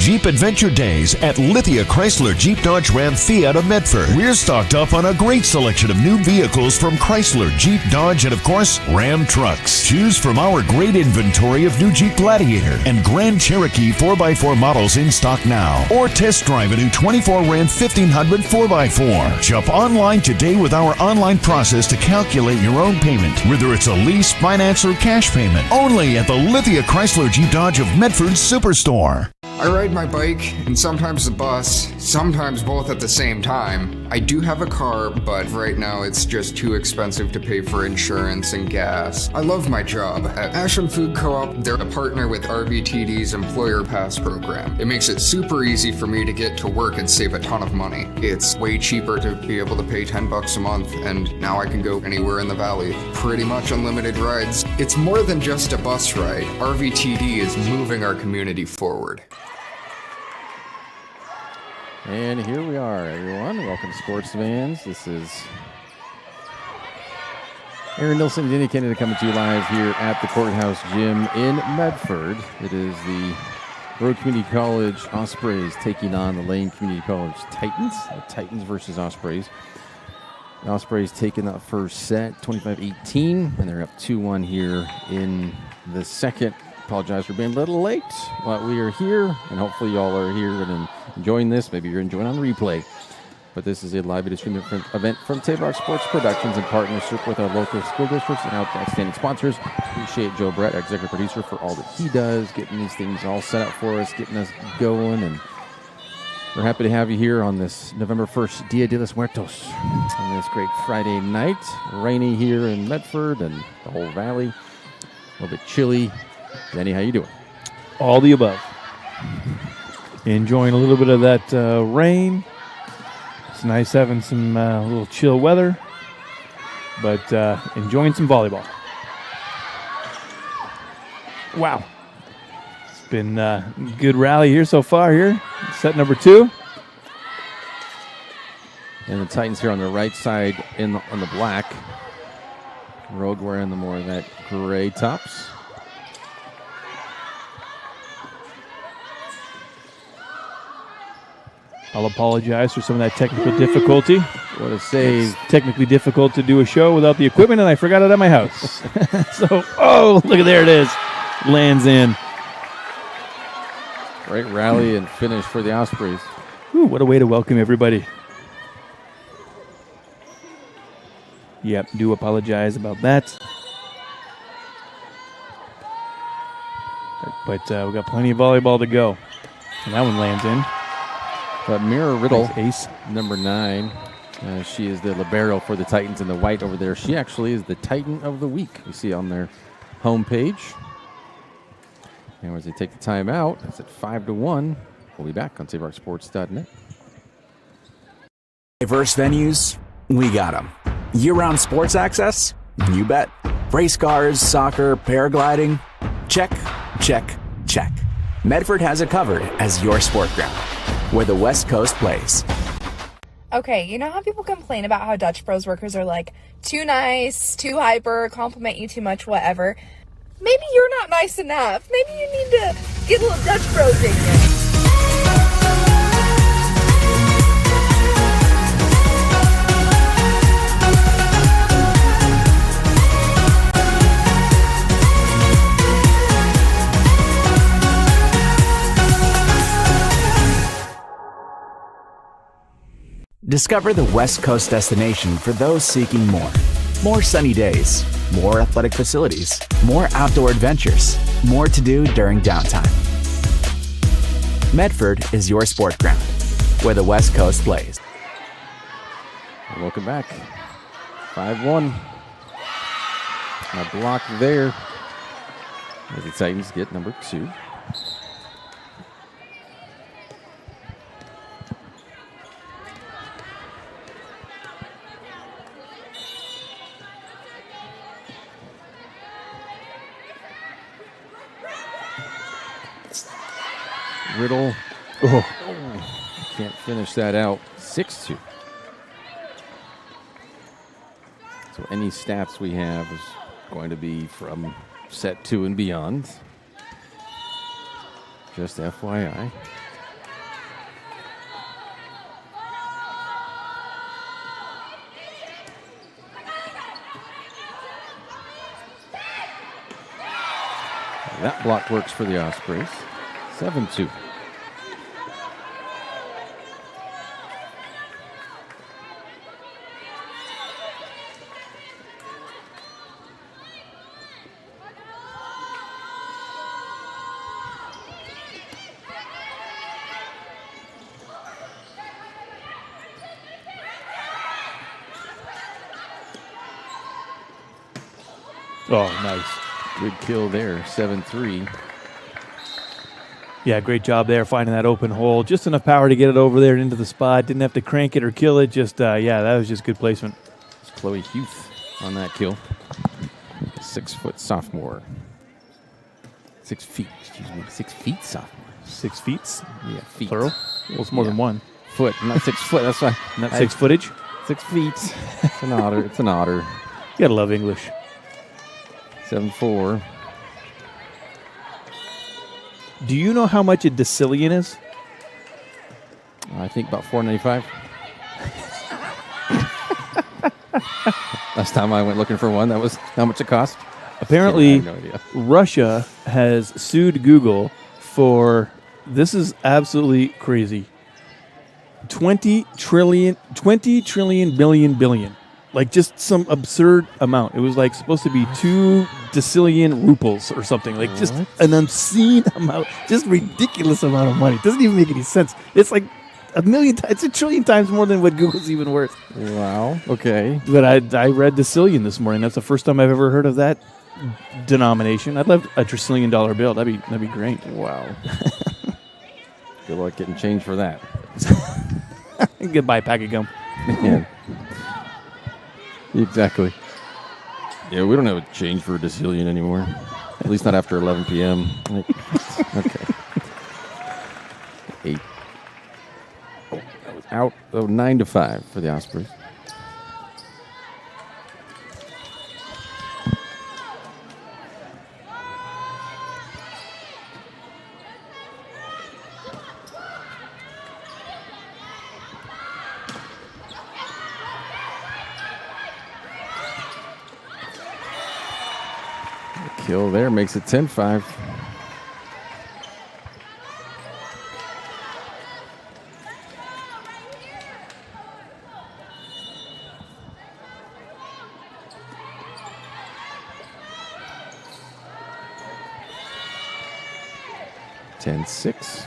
Jeep Adventure Days at Lithia Chrysler Jeep Dodge Ram Fiat of Medford. We're stocked up on a great selection of new vehicles from Chrysler, Jeep, Dodge, and of course, Ram trucks. Choose from our great inventory of new Jeep Gladiator and Grand Cherokee 4x4 models in stock now. Or test drive a new 24 Ram 1500 4x4. Shop online today with our online process to calculate your own payment, whether it's a lease, finance, or cash payment. Only at the Lithia Chrysler Jeep Dodge of Medford Superstore. I ride my bike and sometimes the bus, sometimes both at the same time. I do have a car, but right now it's just too expensive to pay for insurance and gas. I love my job. At Ashland Food Co-op, they're a partner with RVTD's Employer Pass program. It makes it super easy for me to get to work and save a ton of money. It's way cheaper to be able to pay $10 a month, and now I can go anywhere in the valley. Pretty much unlimited rides. It's more than just a bus ride. RVTD is moving our community forward. And here we are, everyone. Welcome to Sports Fans. This is Aaron Nilsson and Danny Kennedy coming to you live here at the Courthouse Gym in Medford. It is the Road Community College Ospreys taking on the Lane Community College Titans. The Titans versus Ospreys. The Ospreys taking that first set, 25-18, and they're up 2-1 here in the second. Apologize for being a little late, but we are here, and hopefully y'all are here and enjoying this. Maybe you're enjoying on the replay. But this is a live video streaming event from Tabrock Sports Productions in partnership with our local school districts and outstanding sponsors. Appreciate Joe Brett, our executive producer, for all that he does, getting these things all set up for us, getting us going. And we're happy to have you here on this November 1st, Dia de los Muertos, on this great Friday night. Rainy here in Medford and the whole valley. A little bit chilly. Danny, how you doing? All the above. Enjoying a little bit of that rain. It's nice having some little chill weather, but enjoying some volleyball. Wow. It's been a good rally here so far here. Set number 2. And the Titans here on the right side on the black. Rogue wearing the more of that gray tops. I'll apologize for some of that technical difficulty. What a save. It's technically difficult to do a show without the equipment, and I forgot it at my house. So, look at there it is. Lands in. Great rally and finish for the Ospreys. Ooh, what a way to welcome everybody. Yep, do apologize about that. But we've got plenty of volleyball to go. And that one lands in. But Mira Riddle, nice ace. Number 9, she is the libero for the Titans in the white over there. She actually is the Titan of the Week, you see on their homepage. And as they take the time out, it's at 5-1. We'll be back on SaveRockSports.net. Diverse venues, we got them. Year-round sports access? You bet. Race cars, soccer, paragliding? Check, check, check. Medford has it covered as your sport ground, where the West Coast plays. Okay, you know how people complain about how Dutch Bros workers are like too nice, too hyper, compliment you too much, whatever. Maybe you're not nice enough. Maybe you need to get a little Dutch Bros in you. Discover the West Coast destination for those seeking more. More sunny days, more athletic facilities, more outdoor adventures, more to do during downtime. Medford is your sport ground, where the West Coast plays. Welcome back. 5-1. A block there as the Titans get number 2. Riddle. Can't finish that out. 6-2. So any stats we have is going to be from set 2 and beyond. Just FYI. That block works for the Ospreys. 7-2. Oh, nice. Good kill there. 7-3. Yeah, great job there finding that open hole. Just enough power to get it over there and into the spot. Didn't have to crank it or kill it. Just, that was just good placement. It's Chloe Huth on that kill. 6-foot sophomore. 6 feet, excuse me. 6 feet sophomore. 6 feet? Yeah, feet. Plural? Well, it's more than one. Foot, not 6 foot. That's why. Not 6 footage? 6 feet. It's an otter. It's an otter. You gotta love English. 7-4. Do you know how much a decillion is? I think about $4.95. Last time I went looking for one, that was how much it cost. Apparently, I have no idea. Russia has sued Google for, this is absolutely crazy, 20 trillion billion. Like just some absurd amount. It was like supposed to be 2 decillion rubles or something. Like just an obscene amount, just ridiculous amount of money. It doesn't even make any sense. It's like a million times, it's a trillion times more than what Google's even worth. Wow. Okay. But I read decillion this morning. That's the first time I've ever heard of that denomination. I'd love a $1 trillion bill. That'd be great. Wow. Good luck getting change for that. You can buy a pack of gum. Yeah. Exactly. Yeah, we don't have a change for a decillion anymore. At least not after 11 p.m. Okay. 8. Oh, that was out. Oh, 9-5 for the Ospreys. Kill there makes it 10-5. Ten-6.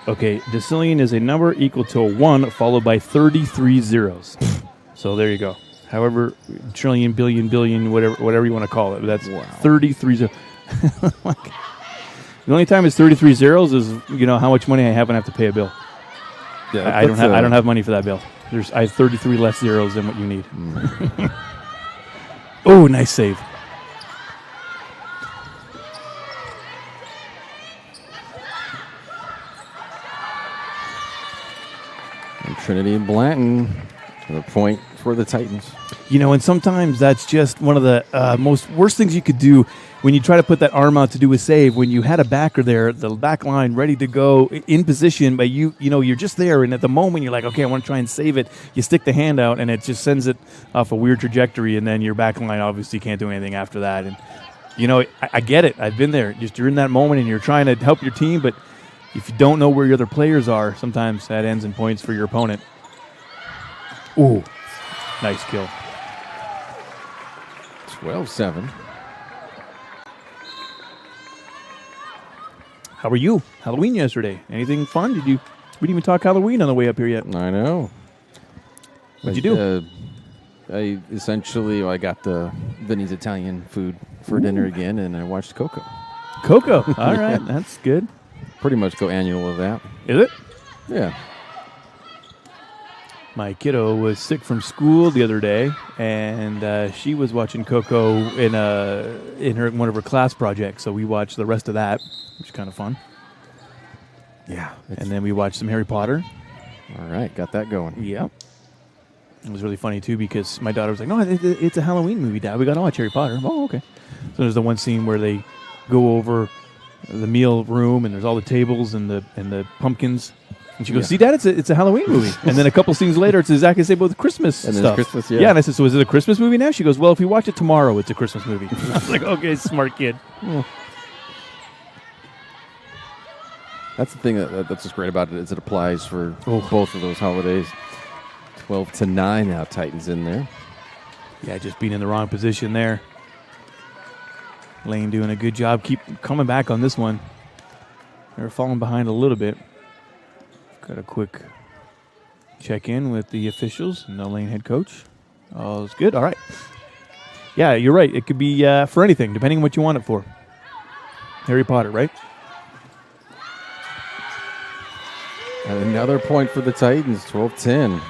Okay, decillion is a number equal to a 1 followed by 33 zeros. So there you go. However, trillion, billion, whatever you want to call it. That's 33 zeros. The only time it's 33 zeros is, how much money I have when I have to pay a bill. Yeah, I don't have money for that bill. I have 33 less zeros than what you need. Oh, nice save. Trinity and Blanton to the point for the Titans. And sometimes that's just one of the worst things you could do when you try to put that arm out to do a save. When you had a backer there, the back line ready to go in position, but you're just there, and at the moment you're like, okay, I want to try and save it. You stick the hand out, and it just sends it off a weird trajectory, and then your back line obviously can't do anything after that. And I get it. I've been there. Just you're in that moment, and you're trying to help your team, but if you don't know where your other players are, sometimes that ends in points for your opponent. Ooh, nice kill. 12-7. How were you? Halloween yesterday. Anything fun? We didn't even talk Halloween on the way up here yet. I know. What'd you do? I got the Vinny's Italian food for dinner again, and I watched Coco. Coco. All right, that's good. Pretty much go annual with that. Is it? Yeah. My kiddo was sick from school the other day, and she was watching Coco in one of her class projects. So we watched the rest of that, which is kind of fun. Yeah. And then we watched some Harry Potter. All right, got that going. Yeah. It was really funny, too, because my daughter was like, no, it's a Halloween movie, Dad. We got to watch Harry Potter. Oh, okay. So there's the one scene where they go over the meal room, and there's all the tables and the pumpkins. And she goes, see, Dad, it's a Halloween movie. And then a couple scenes later, it's exactly the same with Christmas And stuff. there's Christmas, Yeah, and I said, so is it a Christmas movie now? She goes, well, if we watch it tomorrow, it's a Christmas movie. I was like, okay, smart kid. That's the thing that's just great about it is it applies for both of those holidays. 12-9 now, Titans in there. Yeah, just being in the wrong position there. Lane doing a good job. Keep coming back on this one. They're falling behind a little bit. Got a quick check-in with the officials and the Lane head coach. Oh, it's good. All right. Yeah, you're right. It could be for anything, depending on what you want it for. Harry Potter, right? And another point for the Titans, 12-10.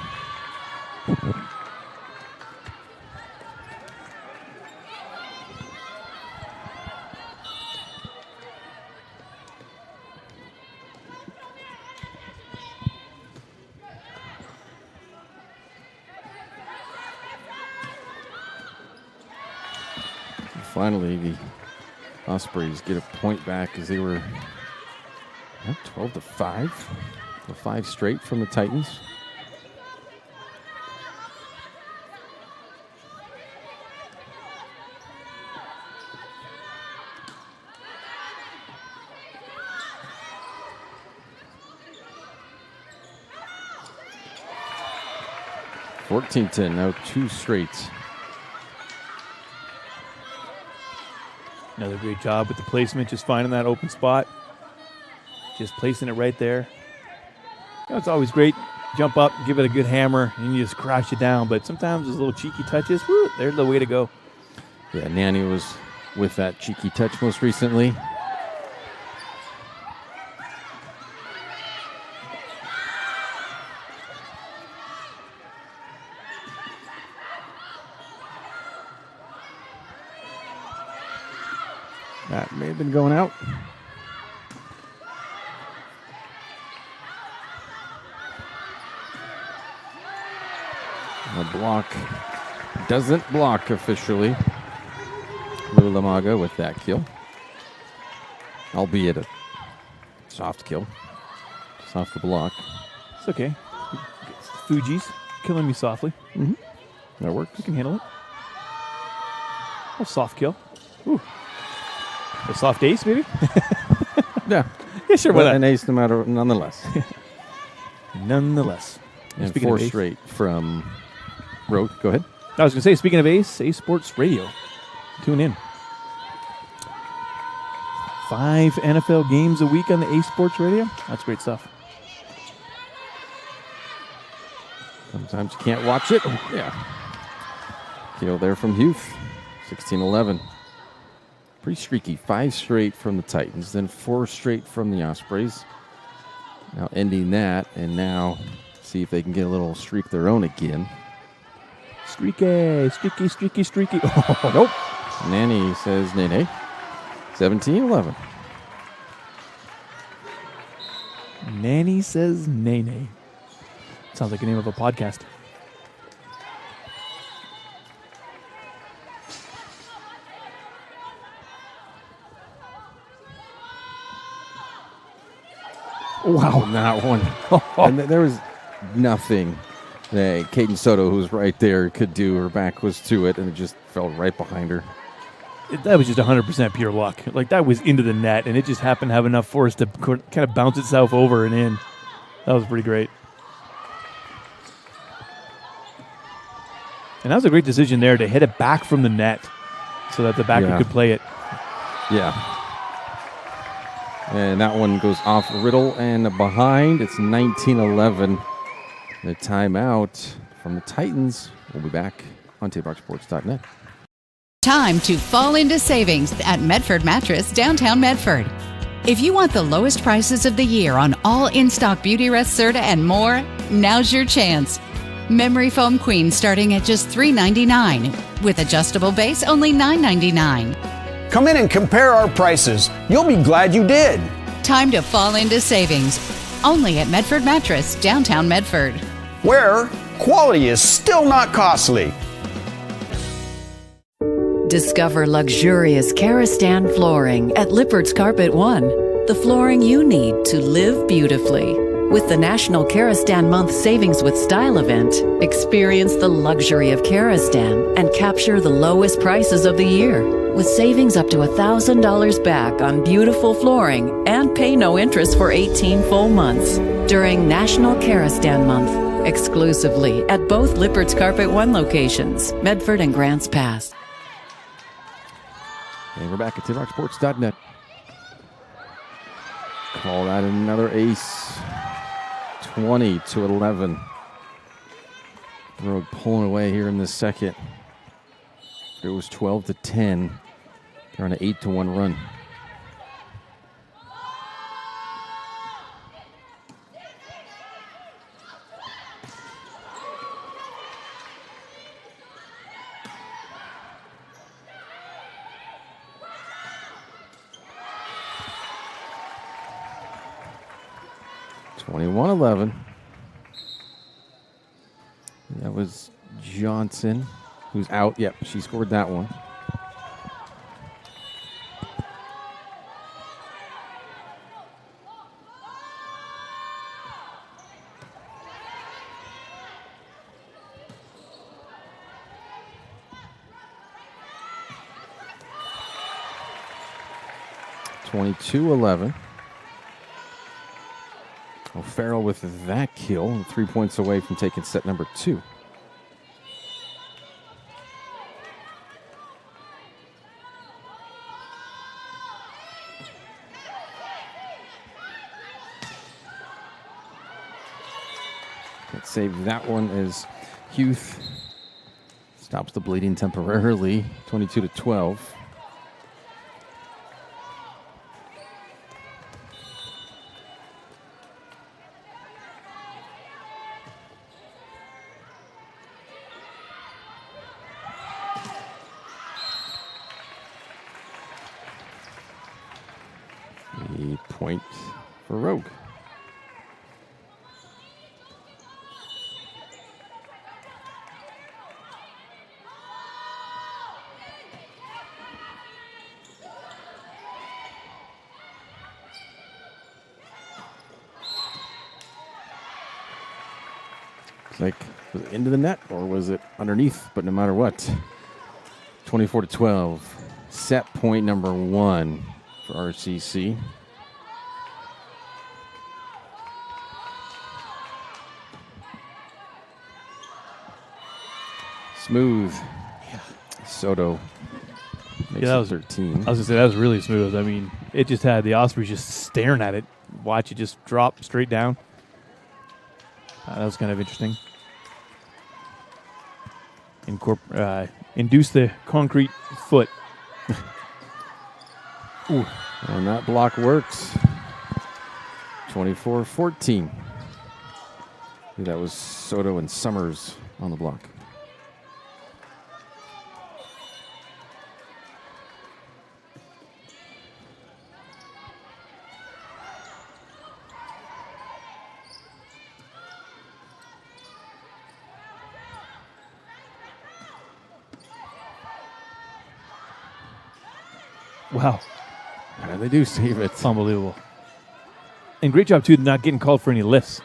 Finally, the Ospreys get a point back as they were 12-5. The 5 straight from the Titans. $14-10, now 2 straight. Another great job with the placement, just finding that open spot. Just placing it right there. You know, it's always great. Jump up, give it a good hammer, and you just crash it down. But sometimes those little cheeky touches, woo, they're the way to go. Yeah, Nanny was with that cheeky touch most recently. That may have been going out. The block doesn't block officially. Lulamaga with that kill. Albeit a soft kill. Soft to block. It's okay. Fuji's killing me softly. That works. You can handle it. Oh, soft kill. Ooh. A soft ace, maybe? Yeah. Yeah, sure, why But not? an ace no matter, nonetheless. Nonetheless. And Speaking 4 of ace, straight from Rogue. Go ahead. I was going to say, speaking of Ace Sports Radio. Tune in. 5 NFL games a week on the Ace Sports Radio. That's great stuff. Sometimes you can't watch it. Oh, yeah. Kill there from Huth. 16-11. Pretty streaky. 5 straight from the Titans, then 4 straight from the Ospreys. Now ending that, and now see if they can get a little streak of their own again. Streaky, streaky, streaky, streaky. Oh, Nope. Nanny says nay. 17-11. Nanny says nay. Sounds like the name of a podcast. Wow, that one. And there was nothing that Caden Soto, who was right there, could do. Her back was to it, and it just fell right behind her. That was just 100% pure luck. Like, that was into the net, and it just happened to have enough force to kind of bounce itself over and in. That was pretty great. And that was a great decision there to hit it back from the net so that the backer could play it. Yeah. And that one goes off Riddle and behind. It's 19-11. The timeout from the Titans. We'll be back on TapeRockSports.net. Time to fall into savings at Medford Mattress, downtown Medford. If you want the lowest prices of the year on all in-stock Beauty Rest Serta and more, now's your chance. Memory foam queen starting at just $3.99. With adjustable base, only $9.99. Come in and compare our prices. You'll be glad you did. Time to fall into savings. Only at Medford Mattress, downtown Medford. Where quality is still not costly. Discover luxurious Karastan flooring at Lippert's Carpet One. The flooring you need to live beautifully. With the National Karastan Month Savings with Style event, experience the luxury of Karastan and capture the lowest prices of the year. With savings up to $1,000 back on beautiful flooring and pay no interest for 18 full months during National Karastan Month, exclusively at both Lippert's Carpet One locations, Medford and Grants Pass. And we're back at TidRockSports.net. Call that another ace. 20-11. Rogue pulling away here in the second. It was 12-10. They're on an 8-1 run. $21-11. That was Johnson, who's out. Yep, she scored that one. $22-11. O'Farrell with that kill, 3 points away from taking set number 2. Let's save that one as Huth stops the bleeding temporarily, 22-12. Point for Rogue. It's like, was it into the net or was it underneath? But no matter what, 24-12. Set point number 1 for RCC. Smooth. Yeah. Soto makes that it was 13. I was going to say, that was really smooth. I mean, it just had the Ospreys just staring at it. Watch it just drop straight down. That was kind of interesting. Induce the concrete foot. Ooh. And that block works. 24-14. That was Soto and Summers on the block. Wow. And they do save it. It's unbelievable. And great job, too, not getting called for any lifts.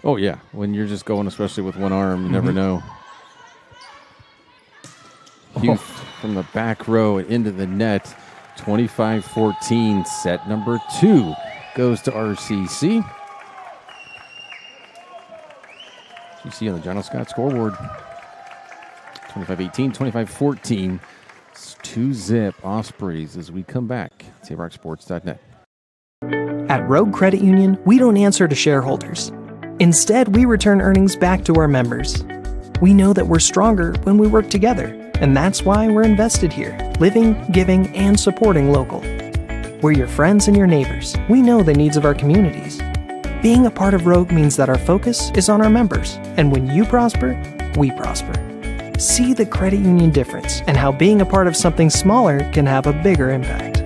Oh, yeah. When you're just going, especially with one arm, you never know. Huth from the back row and into the net. 25-14. Set number 2 goes to RCC. You see on the John L. Scott scoreboard. 25-18, 25-14. 2-zip Ospreys as we come back. TidRockSports.net. At Rogue Credit Union, we don't answer to shareholders. Instead, we return earnings back to our members. We know that we're stronger when we work together, and that's why we're invested here, living, giving, and supporting local. We're your friends and your neighbors. We know the needs of our communities. Being a part of Rogue means that our focus is on our members, and when you prosper, we prosper. See the credit union difference and how being a part of something smaller can have a bigger impact.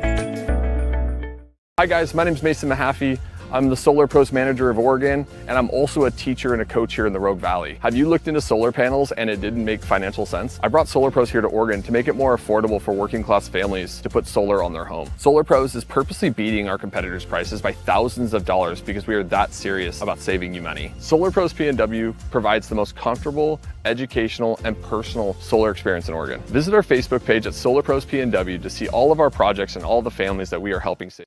Hi guys, my name is Mason Mahaffey. I'm the Solar Pros Manager of Oregon, and I'm also a teacher and a coach here in the Rogue Valley. Have you looked into solar panels and it didn't make financial sense? I brought Solar Pros here to Oregon to make it more affordable for working class families to put solar on their home. Solar Pros is purposely beating our competitors' prices by thousands of dollars because we are that serious about saving you money. Solar Pros PNW provides the most comfortable, educational, and personal solar experience in Oregon. Visit our Facebook page at Solar Pros PNW to see all of our projects and all the families that we are helping save.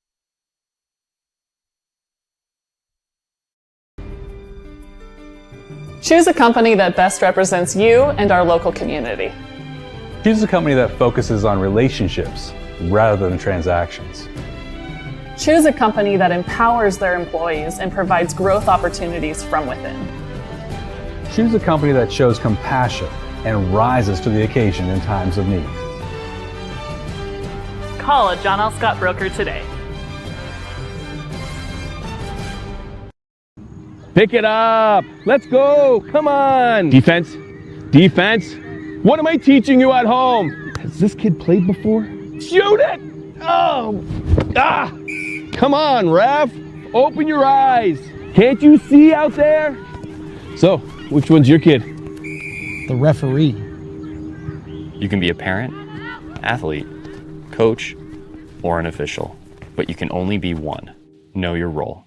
Choose a company that best represents you and our local community. Choose a company that focuses on relationships rather than transactions. Choose a company that empowers their employees and provides growth opportunities from within. Choose a company that shows compassion and rises to the occasion in times of need. Call a John L. Scott broker today. Pick it up. Let's go. Come on. Defense. Defense. What am I teaching you at home? Has this kid played before? Shoot it. Oh. Ah. Come on, ref. Open your eyes. Can't you see out there? So, which one's your kid? The referee. You can be a parent, athlete, coach, or an official, but you can only be one. Know your role.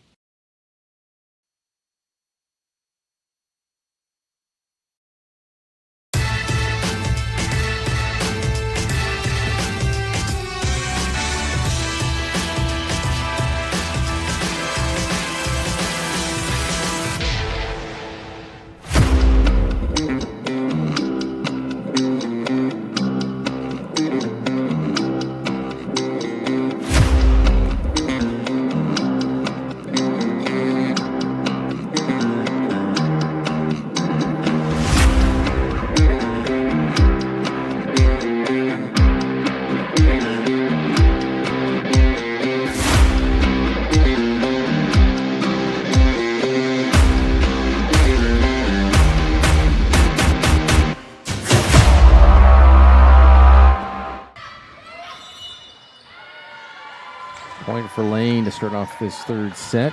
Point for Lane to start off this third set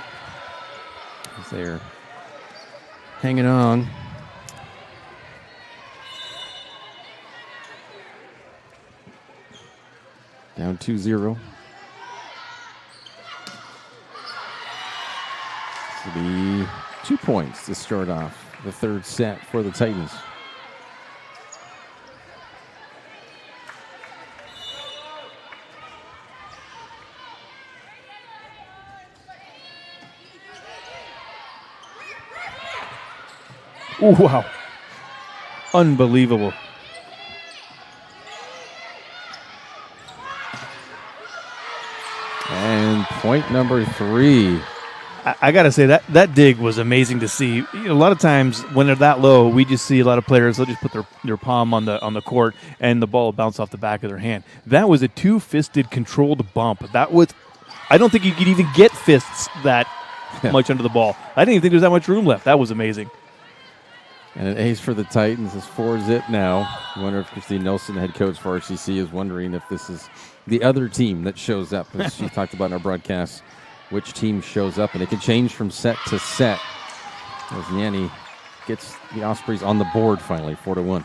as they're hanging on. Down 2-0. This will be 2 points to start off the third set for the Titans. Ooh, wow. Unbelievable. And point number 3. I got to say, that dig was amazing to see. You know, a lot of times when they're that low, we just see a lot of players, they'll just put their palm on the court and the ball will bounce off the back of their hand. That was a two-fisted controlled bump. That was, I don't think you could even get fists that much under the ball. I didn't even think there was that much room left. That was amazing. And an ace for the Titans is 4-zip now. I wonder if Christine Nelson, head coach for RCC, is wondering if this is the other team that shows up. As she talked about in our broadcast, which team shows up. And it can change from set to set as Yanni gets the Ospreys on the board finally, 4-1.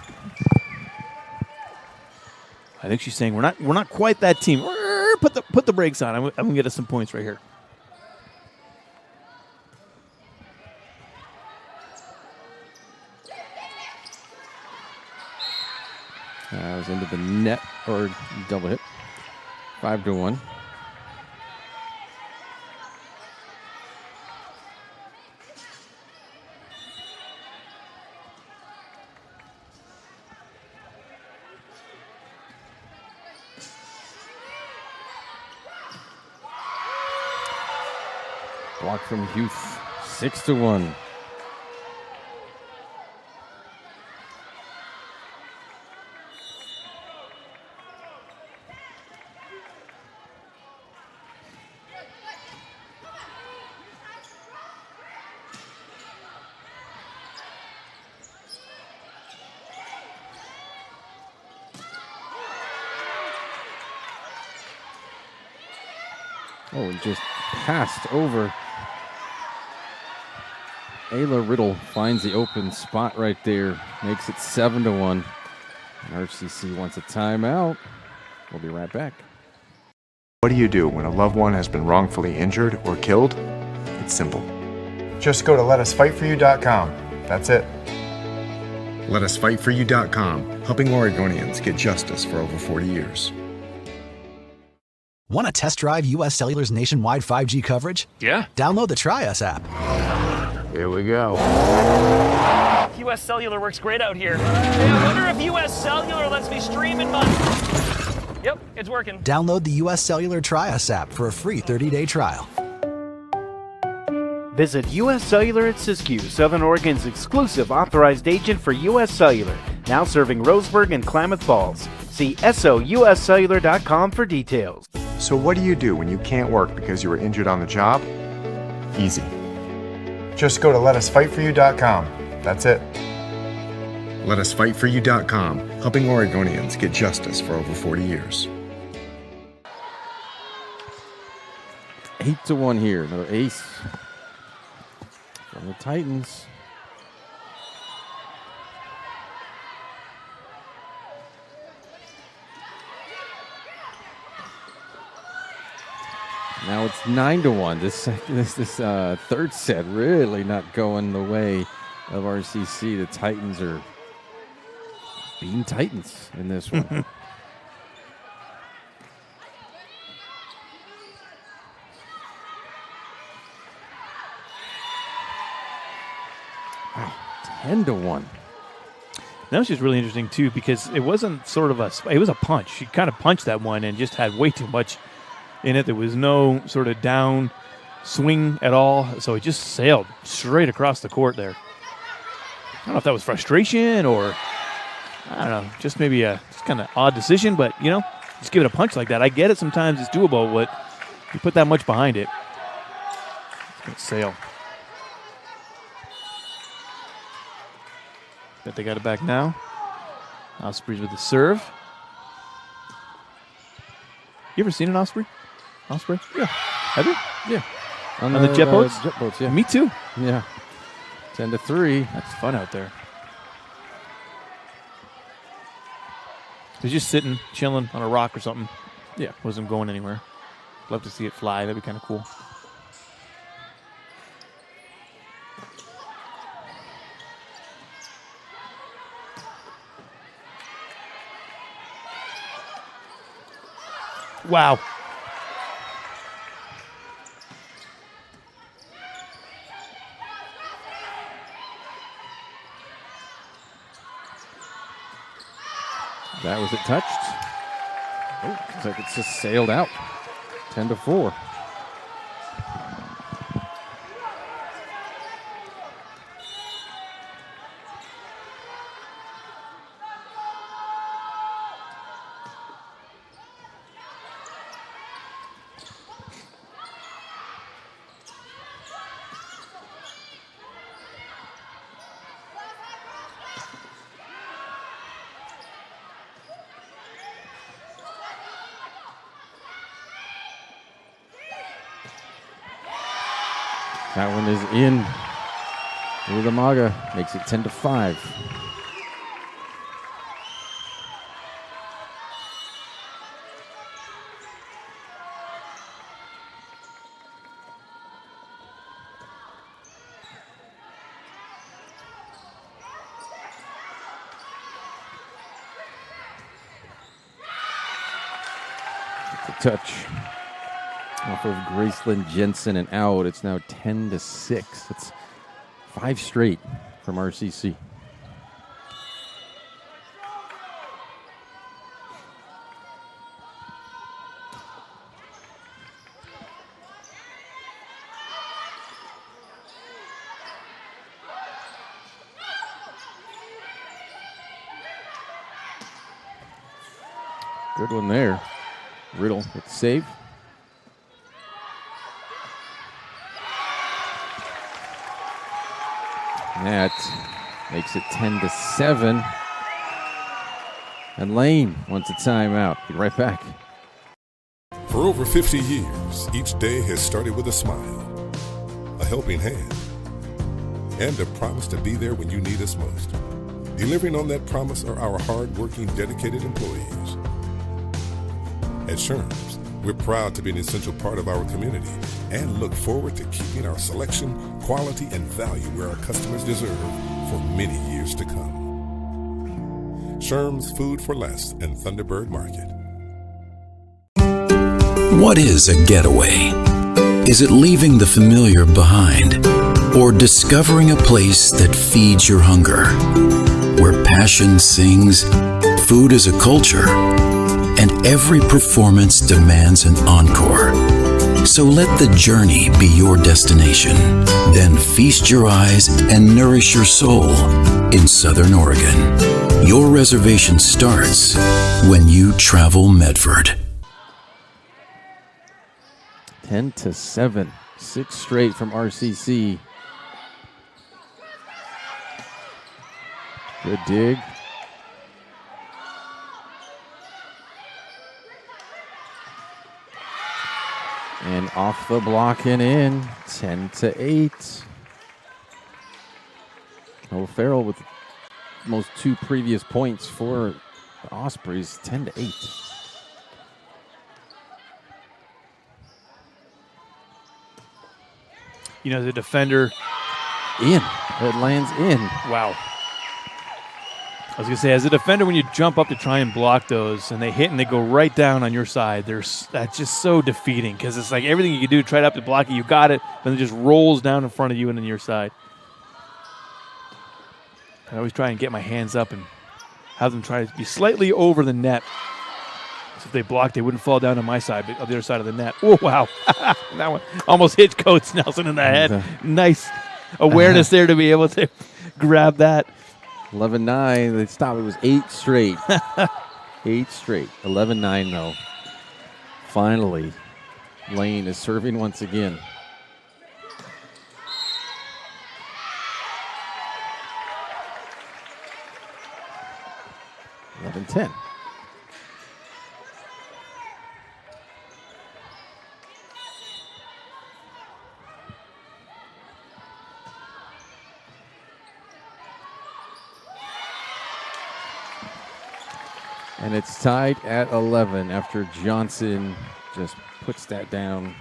I think she's saying we're not quite that team. Put the brakes on. I'm going to get us some points right here. It was into the net, or double hit. 5-1. Block from Huth, 6-1. Oh, and just passed over. Ayla Riddle finds the open spot right there. Makes it 7-1. And RCC wants a timeout. We'll be right back. What do you do when a loved one has been wrongfully injured or killed? It's simple. Just go to letusfightforyou.com. That's it. Letusfightforyou.com, helping Oregonians get justice for over 40 years. Want to test drive U.S. Cellular's nationwide 5G coverage? Yeah. Download the Try Us app. Here we go. U.S. Cellular works great out here. Hey, I wonder if U.S. Cellular lets me stream in my... Yep, it's working. Download the U.S. Cellular Try Us app for a free 30-day trial. Visit U.S. Cellular at Siskiyou, Southern Oregon's exclusive authorized agent for U.S. Cellular, now serving Roseburg and Klamath Falls. See SOUScellular.com for details. So what do you do when you can't work because you were injured on the job? Easy. Just go to letusfightforyou.com. That's it. Letusfightforyou.com, helping Oregonians get justice for over 40 years. 8-1 here. Another ace from the Titans. Now it's 9-1. This third set really not going the way of RCC. The Titans are being Titans in this one. Wow, 10-1. That was just really interesting too, because it wasn't sort of it was a punch. She kind of punched that one and just had way too much in it. There was no sort of down swing at all, so it just sailed straight across the court there. I don't know if that was frustration or, I don't know, just maybe a just kind of odd decision, but, you know, just give it a punch like that. I get it, sometimes it's doable, but you put that much behind it, it's going to sail. Bet they got it back now. Osprey's with the serve. You ever seen an Osprey? Osprey? Yeah. Have you? Yeah. On the jet boats? Jet boats, yeah. Me too. Yeah. 10-3. That's fun out there. He's just sitting, chilling on a rock or something. Yeah. Wasn't going anywhere. Love to see it fly. That'd be kind of cool. Wow. That was it touched. Oh, looks like it's just sailed out. 10-4. That one is in. Udamaga makes it 10-5. It's a touch off of Graceland Jensen and out. It's now 10-6. It's 5 straight from RCC. Good one there. Riddle with the save. That makes it 10-7. And Lane wants a timeout. Be right back. For over 50 years, Ospreys, each day has started with a smile, a helping hand, and a promise to be there when you need us most. Delivering on that promise are our hard-working, dedicated employees. At Sherm's, we're proud to be an essential part of our community and look forward to keeping our selection, quality, and value where our customers deserve for many years to come. Sherm's Food for Less and Thunderbird Market. What is a getaway? Is it leaving the familiar behind? Or discovering a place that feeds your hunger? Where passion sings, food is a culture, and every performance demands an encore. So let the journey be your destination. Then feast your eyes and nourish your soul in Southern Oregon. Your reservation starts when you travel Medford. 10-7, 6 straight from RCC. Good dig. And off the block and in, 10-8. O'Farrell with most 2 previous points for the Ospreys, 10-8. You know, the defender. In. It lands in. Wow. I was going to say, as a defender, when you jump up to try and block those and they hit and they go right down on your side, that's just so defeating because it's like everything you can do, try to up to block it, you got it, but it just rolls down in front of you and on your side. I always try and get my hands up and have them try to be slightly over the net. So if they blocked, they wouldn't fall down on my side, but on the other side of the net. Oh, wow. That one almost hit Coach Nelson in the head. Nice awareness there to be able to grab that. 11-9. They stopped. It was 8 straight. 8 straight. 11-9, though. Finally, Lane is serving once again. (11-10). And it's tied at 11 after Johnson just puts that down.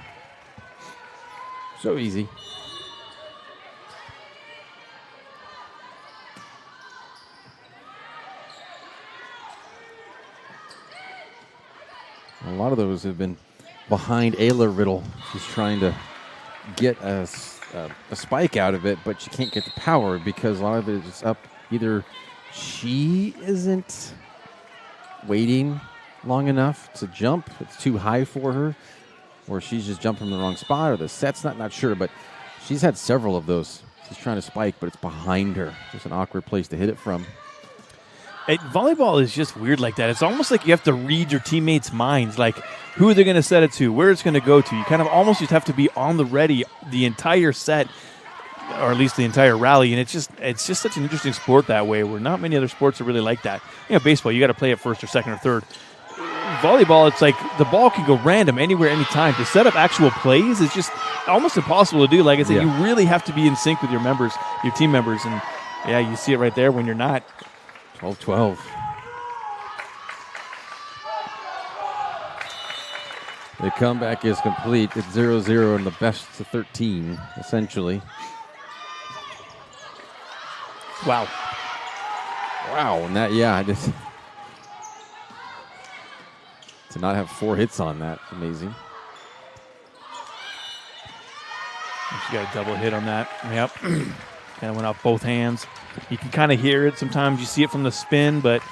So easy. A lot of those have been behind Ayla Riddle. She's trying to get a spike out of it, but she can't get the power because a lot of it is up. Either she isn't waiting long enough to jump, it's too high for her, or she's just jumping from the wrong spot, or the set's not sure, but she's had several of those. She's trying to spike, but it's behind her. Just an awkward place to hit it from. Volleyball is just weird like that. It's almost like you have to read your teammates' minds, like who they're going to set it to, where it's going to go to. You kind of almost just have to be on the ready the entire set, or at least the entire rally, and it's just such an interesting sport that way, where not many other sports are really like that. You know, baseball, you got to play it first or second or third. Volleyball, it's like the ball can go random anywhere, anytime. To set up actual plays is just almost impossible to do. Like I said, you really have to be in sync with your members, your team members, and yeah, you see it right there when you're not. 12-12. The comeback is complete. It's 0-0 in the best of 13, essentially. Wow. Wow. And that, yeah, just to not have 4 hits on that, amazing. She got a double hit on that. Yep. Kind of went off both hands. You can kind of hear it. Sometimes you see it from the spin, but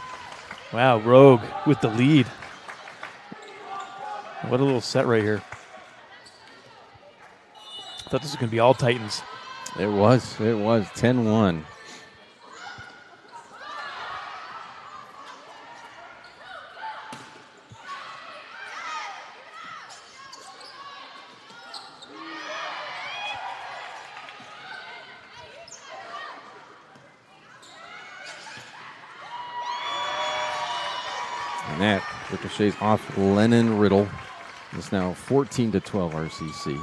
wow, Rogue with the lead. What a little set right here. I thought this was going to be all Titans. It was 10-1. And that ricochets off Lennon Riddle. It's now 14-12 RCC.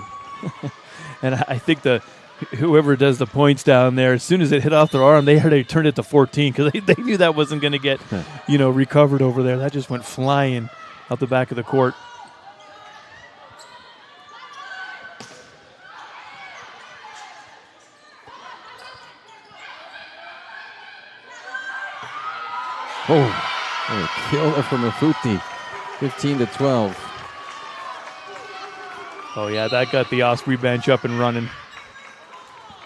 And I think whoever does the points down there, as soon as it hit off their arm, they already turned it to 14 because they knew that wasn't going to get, recovered over there. That just went flying out the back of the court. Oh, a killer from Mafuti, 15-12. Oh, yeah, that got the Osprey bench up and running.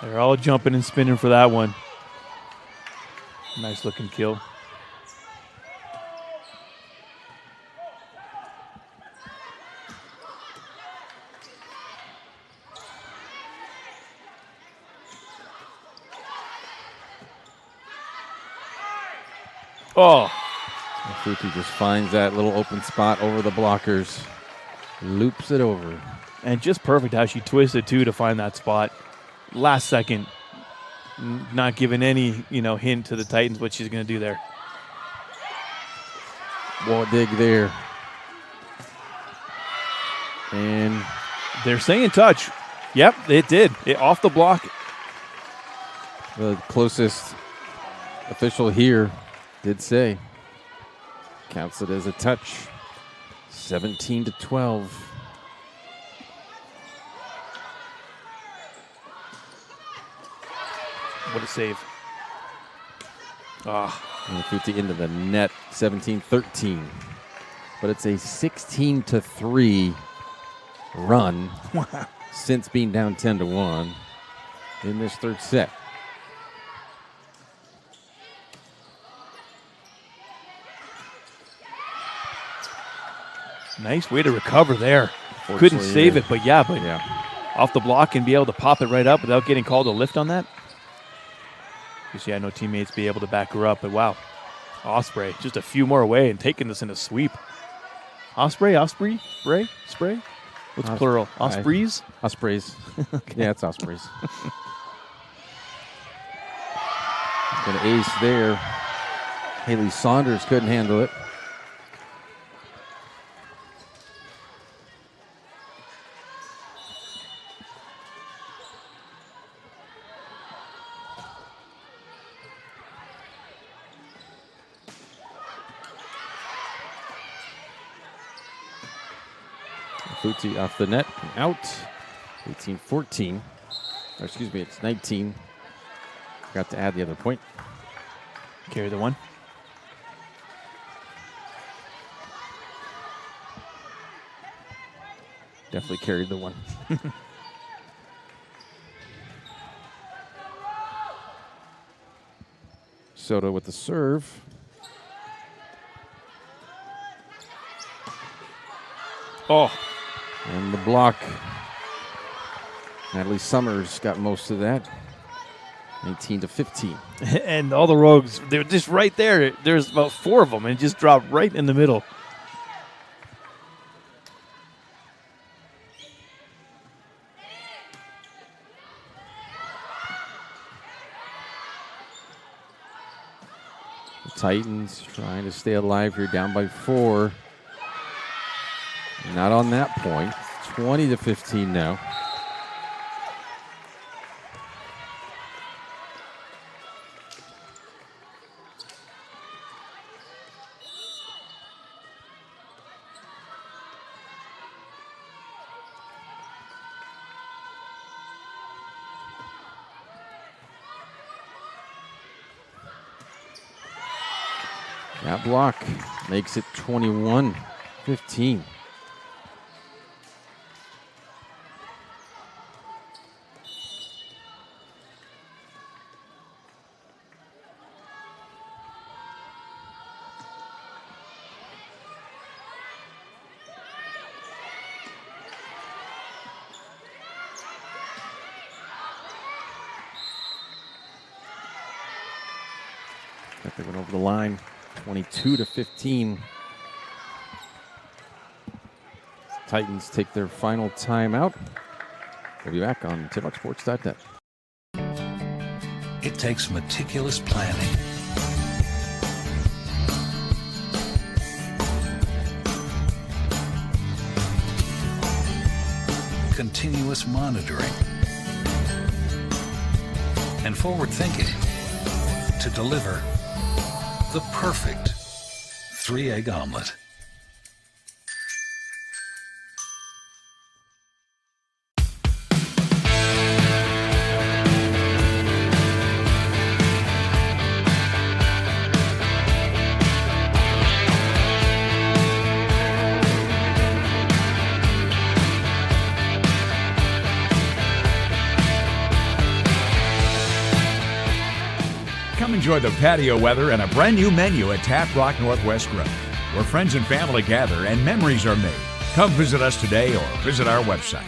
They're all jumping and spinning for that one. Nice looking kill. Oh. Mafuti just finds that little open spot over the blockers. Loops it over. And just perfect how she twisted, too, to find that spot. Last second, not giving any, hint to the Titans what she's going to do there. Wall dig there. And they're saying touch. Yep, it did. Off the block. The closest official here did say. Counts it as a touch. 17-12. What a save. Mafuti into the net, 17-13. But it's a 16-3 run since being down 10-1 in this third set. Nice way to recover there. Couldn't save it, but off the block and be able to pop it right up without getting called a lift on that. Because she had no teammates be able to back her up, but wow. Osprey just a few more away and taking this in a sweep. Osprey, spray? What's plural? Ospreys? Ospreys. Okay. Yeah, it's Ospreys. Got an ace there. Haley Saunders couldn't handle it. Futi off the net, out. 18-14. Or excuse me, it's 19. Forgot to add the other point. Carry the one. Definitely carried the one. Soto with the serve. Oh. And the block. Natalie Summers got most of that. 19-15. And all the Rogues, they're just right there. There's about 4 of them, and it just dropped right in the middle. The Titans trying to stay alive here, down by 4. Not on that point. 20-15 now. That block makes it 21-15. They went over the line, 22-15. Titans take their final timeout. We'll be back on TimRockSports.net. It takes meticulous planning, continuous monitoring, and forward thinking to deliver the perfect 3-egg omelet. Come enjoy the patio weather and a brand new menu at Tap Rock Northwest Grill, where friends and family gather and memories are made. Come visit us today or visit our website.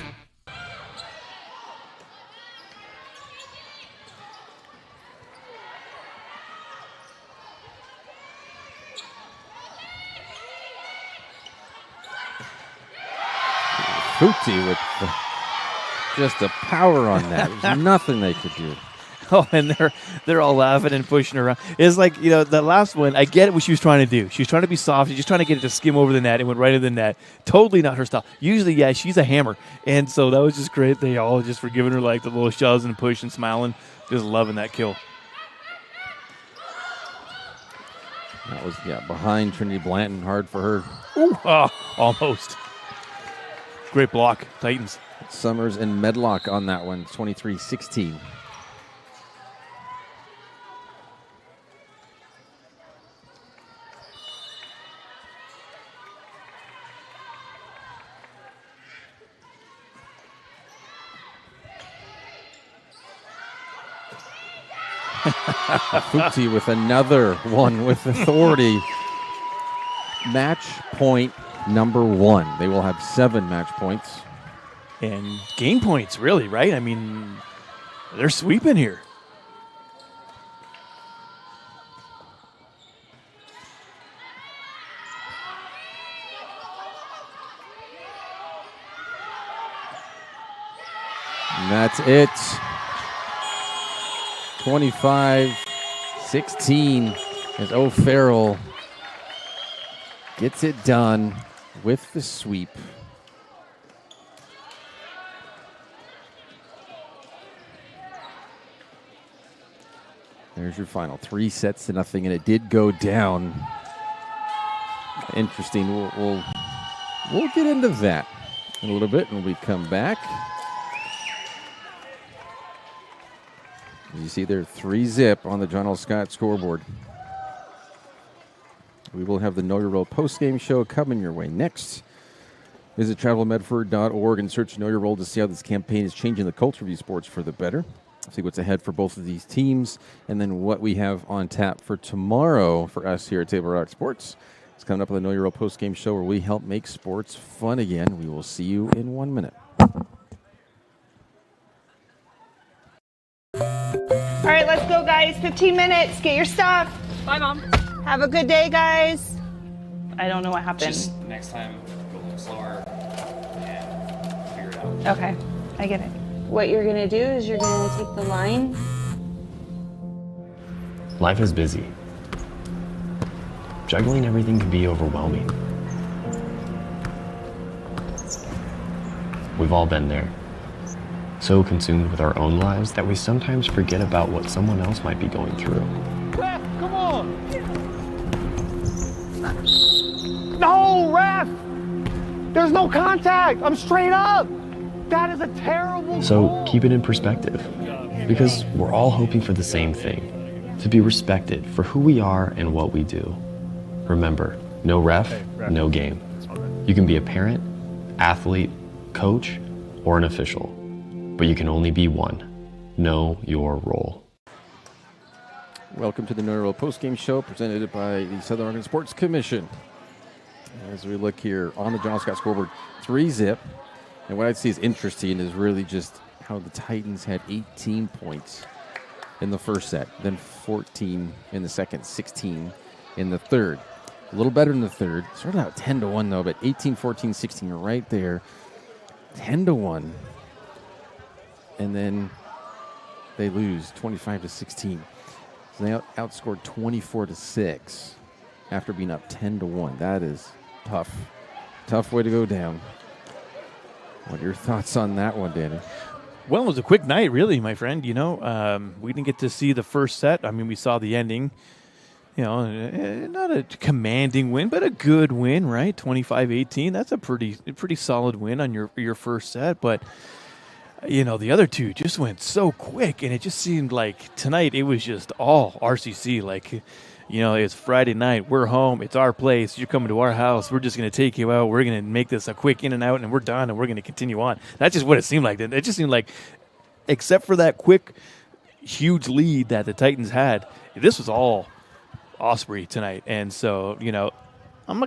Futi with just the power on that. There's nothing they could do. Oh, and they're all laughing and pushing her around. It's like, the last one, I get what she was trying to do. She was trying to be soft. She's just trying to get it to skim over the net. It went right in the net. Totally not her style. Usually, yeah, she's a hammer. And so that was just great. They all just were giving her like the little shoves and push and smiling. Just loving that kill. That was, behind Trinity Blanton. Hard for her. Ooh, almost. Great block, Titans. Summers and Medlock on that one, 23-16. Futi with another one with authority. Match point number 1. They will have 7 match points. And game points, really, right? I mean, they're sweeping here. And that's it. 25-16 as O'Farrell gets it done with the sweep. There's your final. 3-0, and it did go down. Interesting. We'll get into that in a little bit when we come back. You see there, 3-0 on the John L. Scott scoreboard. We will have the Know Your Role post-game show coming your way next. Visit travelmedford.org and search Know Your Role to see how this campaign is changing the culture of youth sports for the better. See what's ahead for both of these teams, and then what we have on tap for tomorrow for us here at Table Rock Sports. It's coming up on the Know Your Role post-game show where we help make sports fun again. We will see you in 1 minute. All right, let's go, guys. 15 minutes. Get your stuff. Bye, Mom. Have a good day, guys. I don't know what happened. Just next time, go a little slower and figure it out. Okay, I get it. What you're going to do is you're going to take the line. Life is busy. Juggling everything can be overwhelming. We've all been there. So consumed with our own lives that we sometimes forget about what someone else might be going through. Ref, come on! No, ref! There's no contact! I'm straight up! That is a terrible So goal. keep it in perspective, because we're all hoping for the same thing, to be respected for who we are and what we do. Remember, no ref, no game. You can be a parent, athlete, coach, or an official. But you can only be one. Know your role. Welcome to the Know Your Role postgame show presented by the Southern Oregon Sports Commission. As we look here on the John Scott scoreboard, 3-0. And what I'd say is interesting is really just how the Titans had 18 points in the first set, then 14 in the second, 16 in the third. A little better in the third. Started out 10-1 though, but 18, 14, 16 right there. 10-1. And then they lose 25-16. So they outscored 24-6 after being up 10-1. That is tough. Tough way to go down. What are your thoughts on that one, Danny? Well, it was a quick night, really, my friend. We didn't get to see the first set. I mean, we saw the ending. Not a commanding win, but a good win, right? 25-18. That's a pretty solid win on your first set. But, the other two just went so quick, and it just seemed like tonight it was just all RCC. Like, it's Friday night. We're home. It's our place. You're coming to our house. We're just going to take you out. We're going to make this a quick in and out, and we're done, and we're going to continue on. That's just what it seemed like. It just seemed like, except for that quick, huge lead that the Titans had, this was all Osprey tonight. And so, I don't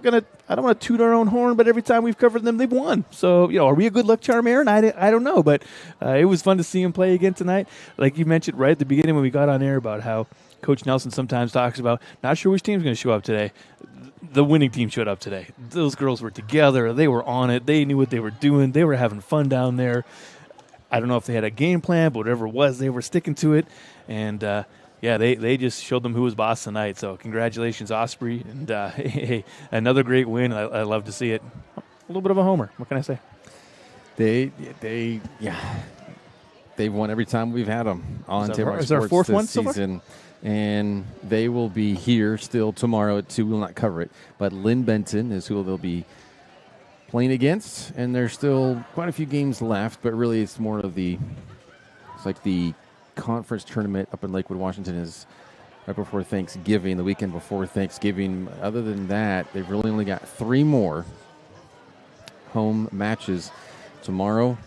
want to toot our own horn, but every time we've covered them, they've won. So, are we a good luck charm, Aaron? I don't know, but it was fun to see him play again tonight. Like you mentioned right at the beginning when we got on air about how Coach Nelson sometimes talks about, not sure which team's going to show up today. The winning team showed up today. Those girls were together. They were on it. They knew what they were doing. They were having fun down there. I don't know if they had a game plan, but whatever it was, they were sticking to it. And, they just showed them who was boss tonight. So congratulations, Osprey. And hey, another great win. I love to see it. A little bit of a homer. What can I say? They've won every time we've had them on Tamar Is our Sports fourth this one so far? season. And they will be here still tomorrow at 2. We'll not cover it. But Lynn Benton is who they'll be playing against. And there's still quite a few games left. But really it's more of the conference tournament up in Lakewood, Washington is right before Thanksgiving, the weekend before Thanksgiving. Other than that, they've really only got 3 more home matches tomorrow.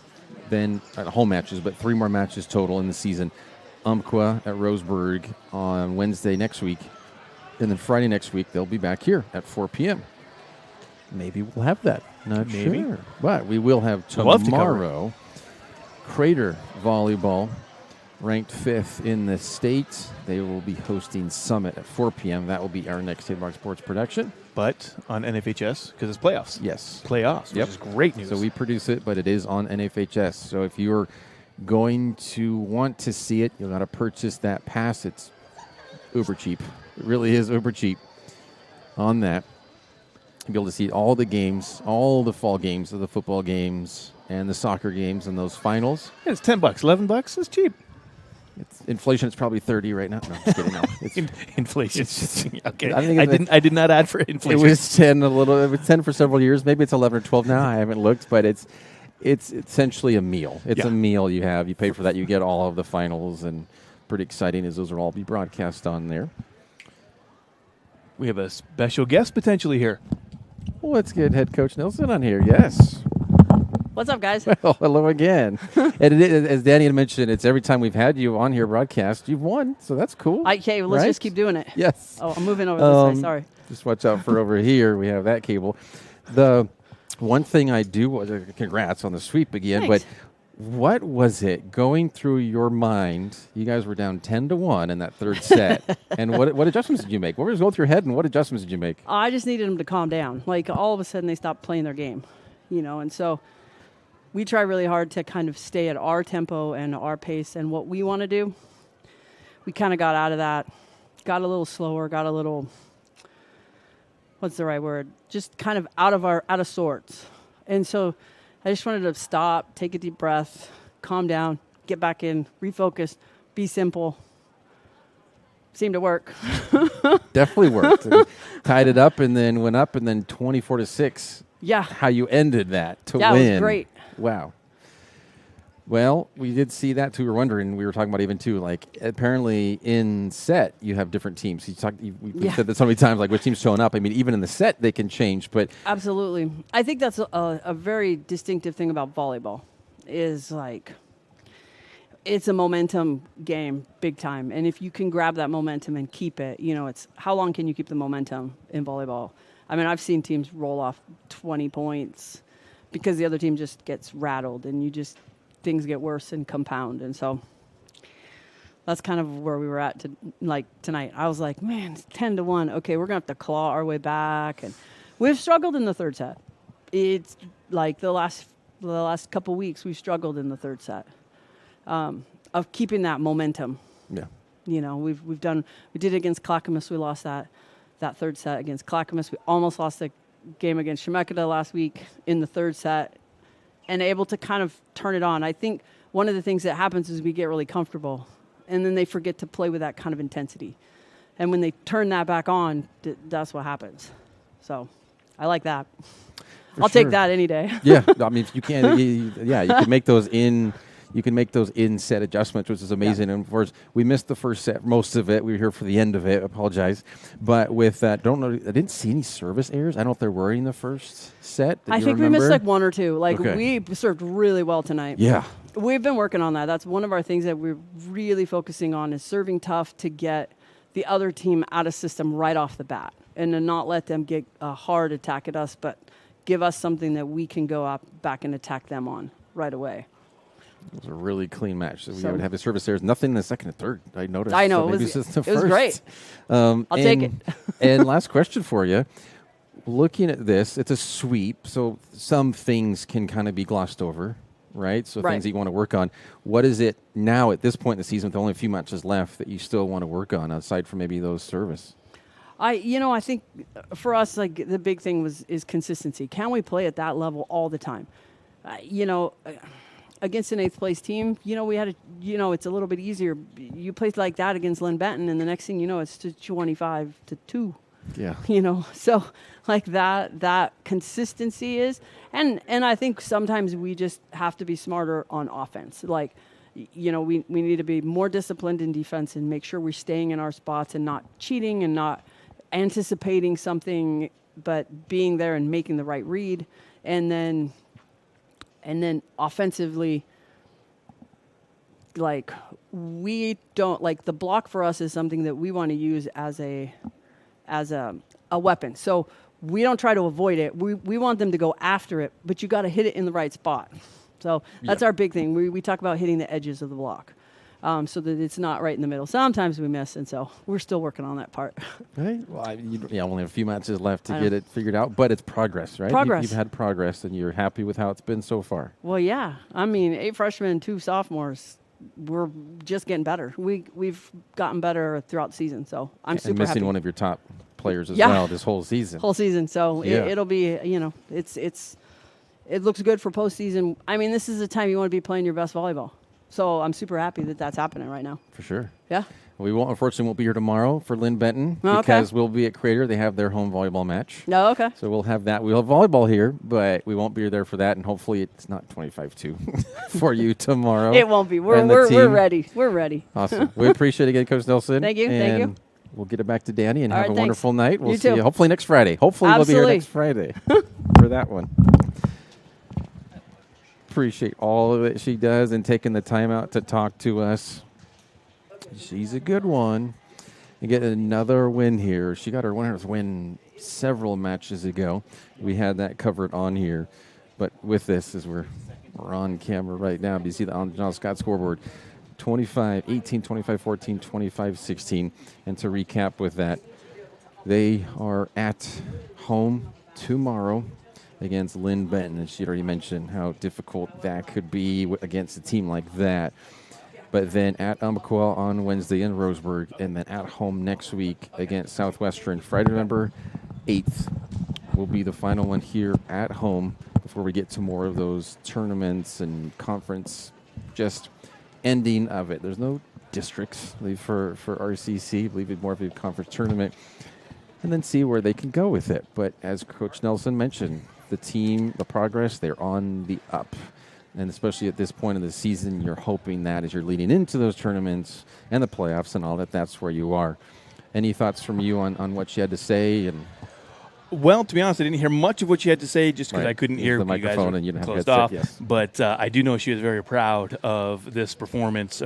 Then home matches, but 3 more matches total in the season. Umpqua at Roseburg on Wednesday next week. And then Friday next week, they'll be back here at 4 p.m. Maybe we'll have that. Not Maybe. sure. But we will have tomorrow Crater Volleyball, ranked 5th in the state. They will be hosting Summit at 4 p.m. That will be our next State Mark Sports production. But on NFHS, because it's playoffs. Yes. Playoffs, which is great news. So we produce it, but it is on NFHS. So if you're going to want to see it, you'll got to purchase that pass. It's uber cheap. It really is uber cheap on that. You'll be able to see all the games, all the fall games of the football games and the soccer games and those finals. Yeah, it's $10, $11. It's cheap. It's inflation. It's probably 30 right now. No, I'm just kidding. No, it's inflation. Okay, I did not add for inflation. It was 10 It was 10 for several years. Maybe it's 11 or 12 now. I haven't looked, but it's essentially a meal. It's a meal you have. You pay for that. You get all of the finals, and pretty exciting as those will all be broadcast on there. We have a special guest potentially here. Well, let's get head coach Nelson on here. Yes. What's up, guys? Well, hello again. And as Danny had mentioned, it's every time we've had you on here broadcast, you've won. So that's cool. Okay, well, let's just keep doing it. Yes. Oh, I'm moving over this way. Sorry. Just watch out for over here. We have that cable. The one thing I do was congrats on the sweep again. Thanks. But what was it going through your mind? You guys were down 10-1 in that third set. And what adjustments did you make? What was going through your head, and what adjustments did you make? I just needed them to calm down. Like, all of a sudden, they stopped playing their game, and so we try really hard to kind of stay at our tempo and our pace and what we want to do. We kind of got out of that, got a little slower, got a little, what's the right word? Just kind of out of sorts. And so I just wanted to stop, take a deep breath, calm down, get back in, refocus, be simple. Seemed to work. Definitely worked. Tied it up and then went up and then 24-6. Yeah. How you ended that to win. Yeah, it was great. Wow. Well, we did see that too. We were wondering, we were talking about even too, like apparently in set you have different teams. We said that so many times, like which team's showing up. I mean, even in the set they can change, but absolutely. I think that's a very distinctive thing about volleyball is like it's a momentum game big time. And if you can grab that momentum and keep it, it's how long can you keep the momentum in volleyball? I mean, I've seen teams roll off 20 points because the other team just gets rattled and things get worse and compound. And so that's kind of where we were at tonight. I was like, man, it's 10-1. Okay, we're going to have to claw our way back. And we've struggled in the third set. It's like the last couple weeks we've struggled in the third set of keeping that momentum. Yeah. We did it against Clackamas. We lost that third set against Clackamas. We almost lost the game against Chemeketa last week in the third set. and able to kind of turn it on. I think one of the things that happens is we get really comfortable, and then they forget to play with that kind of intensity. And when they turn that back on, that's what happens. So I like that. I'll take that any day. Yeah, I mean, if you can, you can make those in. You can make those in-set adjustments, which is amazing. Yeah. And of course, we missed the first set, most of it. We were here for the end of it. I apologize, but with that, I didn't see any service errors. I don't know if there were in the first set. I think we missed like one or two. Like we served really well tonight. Yeah, we've been working on that. That's one of our things that we're really focusing on is serving tough to get the other team out of system right off the bat, and to not let them get a hard attack at us, but give us something that we can go up back and attack them on right away. It was a really clean match. So we would have the service there. Nothing in the second and third, I noticed. I know. So it was great. I'll take it. And last question for you. Looking at this, it's a sweep, so some things can kind of be glossed over, right? So things that you want to work on. What is it now at this point in the season with only a few matches left that you still want to work on aside from maybe those service? I think for us, like the big thing is consistency. Can we play at that level all the time? Against an 8th place team, we had it's a little bit easier. You play like that against Lynn Benton, and the next thing you know, it's to 25-2. Yeah. So like that consistency is, and I think sometimes we just have to be smarter on offense. Like, we need to be more disciplined in defense and make sure we're staying in our spots and not cheating and not anticipating something, but being there and making the right read, and then offensively, like we don't like the block for us is something that we want to use as a weapon. So we don't try to avoid it. We want them to go after it, but you got to hit it in the right spot. So that's our big thing. We talk about hitting the edges of the block, so that it's not right in the middle. Sometimes we miss, and so we're still working on that part. Right. Well, only a few matches left to get it figured out, but it's progress, right? Progress. You've had progress, and you're happy with how it's been so far. Well, yeah. I mean, 8 freshmen, 2 sophomores. We're just getting better. We've gotten better throughout the season, so I'm super missing happy. One of your top players as well this whole season. So it'll be, it looks good for postseason. I mean, this is the time you want to be playing your best volleyball. So I'm super happy that that's happening right now. For sure. Yeah. We unfortunately won't be here tomorrow for Lynn Benton because we'll be at Crater. They have their home volleyball match. Oh, okay. So we'll have that. We'll have volleyball here, but we won't be there for that. And hopefully it's not 25-2 for you tomorrow. It won't be. We're ready. We're ready. Awesome. We appreciate it again, Coach Nelson. Thank you. Thank you. We'll get it back to Danny and All have right, a thanks. wonderful night. We'll You see too. you hopefully next Friday. Hopefully Absolutely. we'll be here next Friday for that one. Appreciate all of it she does and taking the time out to talk to us. She's a good one. You get another win here. She got her 100th win several matches ago. We had that covered on here. But with this, as we're on camera right now, you see the John Scott scoreboard, 25-18, 25-14, 25-16. And to recap with that, they are at home tomorrow against Lynn Benton. And she already mentioned how difficult that could be against a team like that. But then at Umpqua on Wednesday in Roseburg, and then at home next week against Southwestern. Friday, November 8th will be the final one here at home before we get to more of those tournaments and conference just ending of it. There's no districts, I believe, for RCC. I believe it's more of a conference tournament. And then see where they can go with it. But as Coach Nelson mentioned, the team, the progress, they're on the up. And especially at this point of the season, you're hoping that as you're leading into those tournaments and the playoffs and all that, that's where you are. Any thoughts from you on what you had to say? And well, to be honest, I didn't hear much of what she had to say just because I couldn't hear the you guys microphone were and you didn't have closed headset, off. yes. But I do know she was very proud of this performance.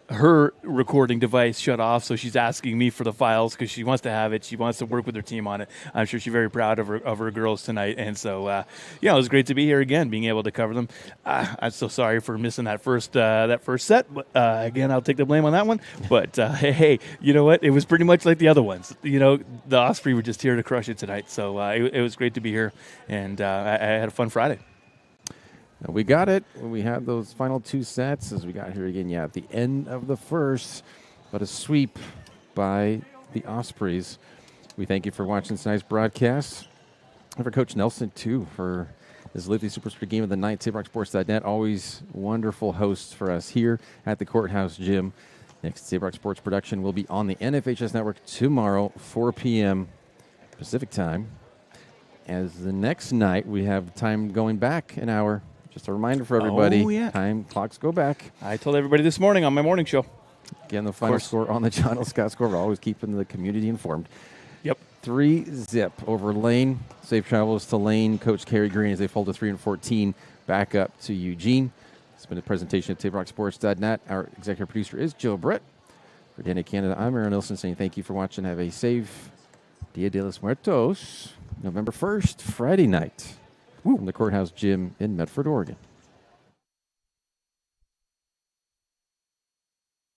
Her recording device shut off, so she's asking me for the files because she wants to have it. She wants to work with her team on it. I'm sure she's very proud of her girls tonight. And so, it was great to be here again, being able to cover them. I'm so sorry for missing that first set. But, again, I'll take the blame on that one. But, hey, you know what? It was pretty much like the other ones. The Osprey were just here to crush it tonight. So it was great to be here, and I had a fun Friday. We got it. We had those final 2 sets as we got here again, at the end of the first, but a sweep by the Ospreys. We thank you for watching tonight's broadcast, and for Coach Nelson, too, for This is Lithia Super Speed Game of the Night. TapeRockSports.net, always wonderful hosts for us here at the Courthouse Gym. Next Tape Rock Sports production will be on the NFHS Network tomorrow, 4 p.m. Pacific time. As the next night, we have time going back an hour. Just a reminder for everybody. Oh, yeah. Time clocks go back. I told everybody this morning on my morning show. Again, the final score on the John L. Scott score. We're always keeping the community informed. Yep. 3-0 over Lane. Safe travels to Lane. Coach Kerry Green as they fall to 3-14 back up to Eugene. It's been a presentation of TapeRockSports.net. Our executive producer is Joe Britt. For Danny Canada, I'm Aaron Nilsson saying thank you for watching. Have a safe Dia de los Muertos, November 1st, Friday night, from the Courthouse Gym in Medford, Oregon.